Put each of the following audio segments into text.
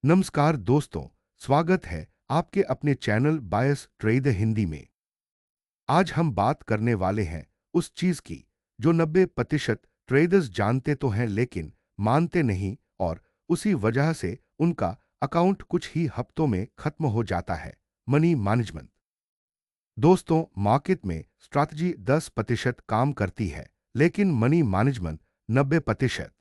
नमस्कार दोस्तों, स्वागत है आपके अपने चैनल बायस ट्रेड हिंदी में। आज हम बात करने वाले हैं उस चीज की जो 90% ट्रेडर्स जानते तो हैं लेकिन मानते नहीं, और उसी वजह से उनका अकाउंट कुछ ही हफ्तों में खत्म हो जाता है। Money management. दोस्तों, मार्केट में स्ट्रैटेजी 10% काम करती है लेकिन मनी मैनेजमेंट 90%।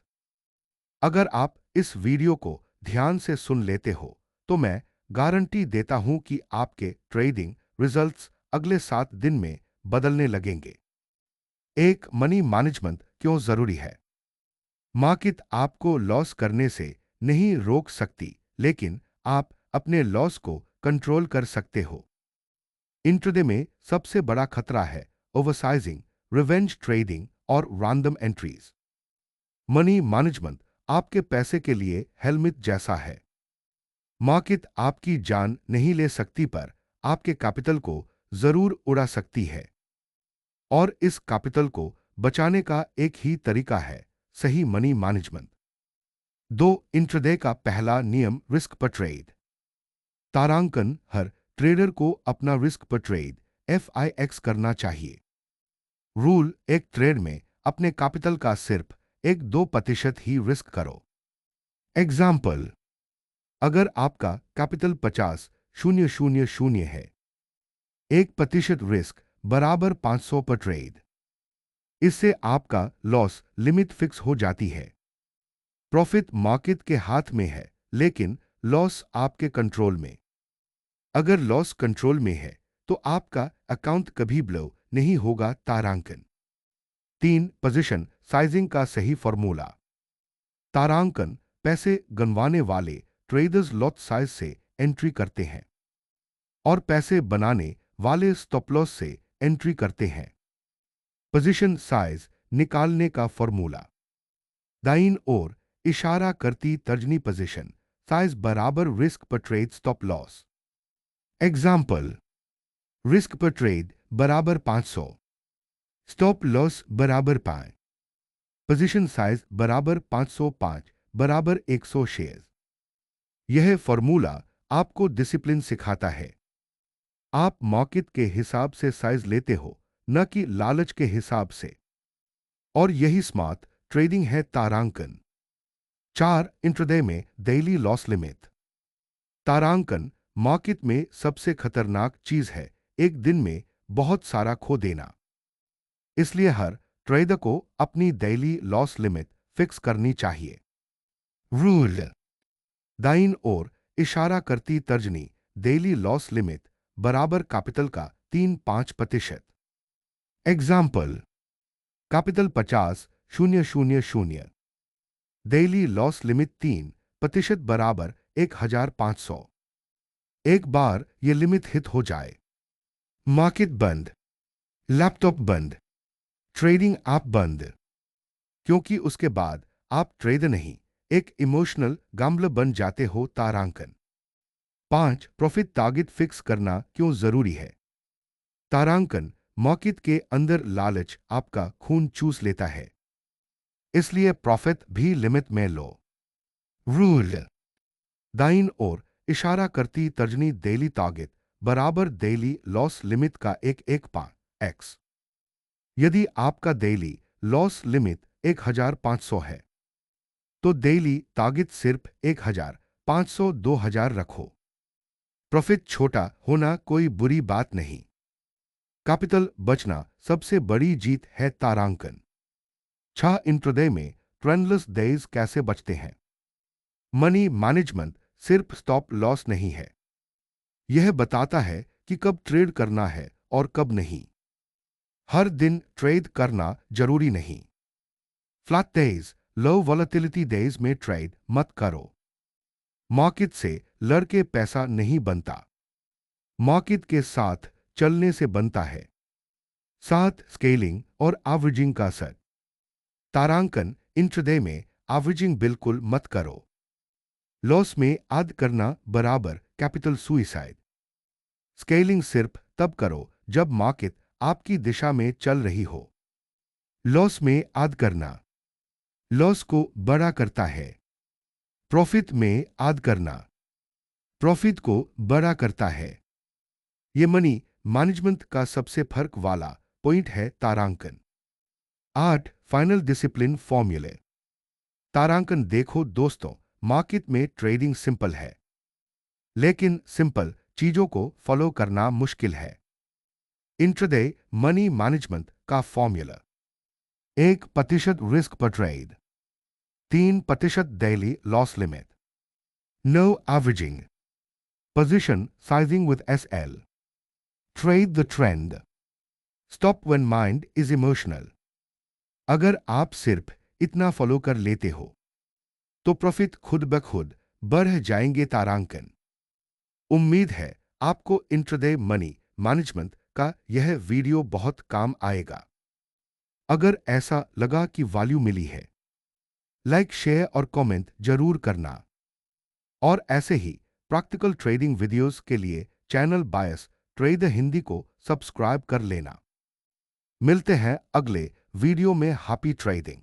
अगर आप इस वीडियो को ध्यान से सुन लेते हो तो मैं गारंटी देता हूं कि आपके ट्रेडिंग रिजल्ट्स अगले 7 दिन में बदलने लगेंगे। एक, मनी मैनेजमेंट क्यों जरूरी है? मार्केट आपको लॉस करने से नहीं रोक सकती, लेकिन आप अपने लॉस को कंट्रोल कर सकते हो। इंट्राडे में सबसे बड़ा खतरा है ओवरसाइजिंग, रिवेंज ट्रेडिंग और रैंडम एंट्रीज। मनी मैनेजमेंट आपके पैसे के लिए हेलमेट जैसा है। मार्केट आपकी जान नहीं ले सकती पर आपके कैपिटल को जरूर उड़ा सकती है, और इस कैपिटल को बचाने का एक ही तरीका है सही मनी मैनेजमेंट। दो, इंट्राडे का पहला नियम रिस्क पर ट्रेड। तारांकन हर ट्रेडर को अपना रिस्क पर ट्रेड FIX करना चाहिए। रूल, एक ट्रेड में अपने कैपिटल का सिर्फ 1-2% ही रिस्क करो। एग्जाम्पल, अगर आपका कैपिटल 50,000 है, 1% रिस्क बराबर 500 पर ट्रेड। इससे आपका लॉस लिमिट फिक्स हो जाती है। प्रॉफिट मार्केट के हाथ में है लेकिन लॉस आपके कंट्रोल में। अगर लॉस कंट्रोल में है तो आपका अकाउंट कभी ब्लो नहीं होगा। तारांकन। 3, पोजीशन साइजिंग का सही फॉर्मूला। तारांकन पैसे गंवाने वाले ट्रेडर्स लॉट साइज से एंट्री करते हैं और पैसे बनाने वाले स्टॉप लॉस से एंट्री करते हैं। पोजीशन साइज निकालने का फॉर्मूला। दाईं ओर इशारा करती तर्जनी पोजीशन साइज बराबर रिस्क पर trade stop loss. Example, risk पर ट्रेड बराबर 500, स्टॉप लॉस बराबर 5, पोजीशन साइज बराबर 505 बराबर 100 शेयर। यह फॉर्मूला आपको डिसिप्लिन सिखाता है। आप मार्केट के हिसाब से साइज लेते हो, न कि लालच के हिसाब से, और यही स्मार्ट ट्रेडिंग है। तारांकन। 4, इंट्राडे में डेली लॉस लिमिट। तारांकन मार्केट में सबसे खतरनाक चीज है एक दिन में बहुत सारा खो देना। इसलिए हर ट्रेडर को अपनी डेली लॉस लिमिट फिक्स करनी चाहिए। रूल, दाईं ओर इशारा करती तर्जनी डेली लॉस लिमिट बराबर कैपिटल का 3-5%। Example, capital 50,000, daily loss limit 3% बराबर 1,500। एक बार ये लिमिट हिट हो जाए, मार्केट बंद, लैपटॉप बंद, ट्रेडिंग ऐप बंद, क्योंकि उसके बाद आप ट्रेडर नहीं, एक इमोशनल गैम्बलर बन जाते हो। तारांकन। 5, प्रॉफिट टारगेट फिक्स करना क्यों जरूरी है? तारांकन मार्केट के अंदर लालच आपका खून चूस लेता है, इसलिए प्रॉफिट भी लिमिट में लो। रूल, दाईं ओर इशारा करती तर्जनी डेली टारगेट बराबर डेली लॉस लिमिट का 1/5x। यदि आपका डेली लॉस लिमिट 1,500 है तो डेली टारगेट सिर्फ 1,500-2,000 रखो। प्रॉफिट छोटा होना कोई बुरी बात नहीं, कैपिटल बचना सबसे बड़ी जीत है। तारांकन। 6, इंट्राडे में ट्रेंडलेस डेज कैसे बचते हैं? मनी मैनेजमेंट सिर्फ स्टॉप लॉस नहीं है, यह बताता है कि कब ट्रेड करना है और कब नहीं। हर दिन ट्रेड करना जरूरी नहीं। फ्लैट डेज, लो वॉलेटिलिटी डेज में ट्रेड मत करो। मार्केट से लड़के पैसा नहीं बनता, मार्केट के साथ चलने से बनता है। 7, स्केलिंग और एवरेजिंग का असर। तारांकन इंट्राडे में एवरेजिंग बिल्कुल मत करो। लॉस में ऐड करना बराबर कैपिटल सुइसाइड। स्केलिंग सिर्फ तब करो जब मार्केट आपकी दिशा में चल रही हो। लॉस में ऐड करना लॉस को बड़ा करता है, प्रॉफिट में ऐड करना प्रॉफिट को बड़ा करता है। ये मनी मैनेजमेंट का सबसे फर्क वाला पॉइंट है तारांकन। 8 फाइनल डिसिप्लिन फॉर्मूले। तारांकन देखो दोस्तों, मार्केट में ट्रेडिंग सिंपल है, लेकिन सिंपल चीजों को फॉलो करना मुश्किल है। इंट्राडे मनी मैनेजमेंट का फॉर्मूला: 1% रिस्क पर trade, 3% daily loss limit, no averaging, position sizing with SL, trade the trend, stop when mind is emotional. अगर आप सिर्फ इतना फॉलो कर लेते हो तो प्रॉफिट खुद ब खुद बढ़ जाएंगे। तारांकन। उम्मीद है आपको इंट्राडे मनी मैनेजमेंट का यह वीडियो बहुत काम आएगा। अगर ऐसा लगा कि वैल्यू मिली है, लाइक शेयर और कमेंट जरूर करना। और ऐसे ही प्रैक्टिकल ट्रेडिंग वीडियोस के लिए चैनल बायस ट्रेड हिंदी को सब्सक्राइब कर लेना। मिलते हैं अगले वीडियो में। Happy trading.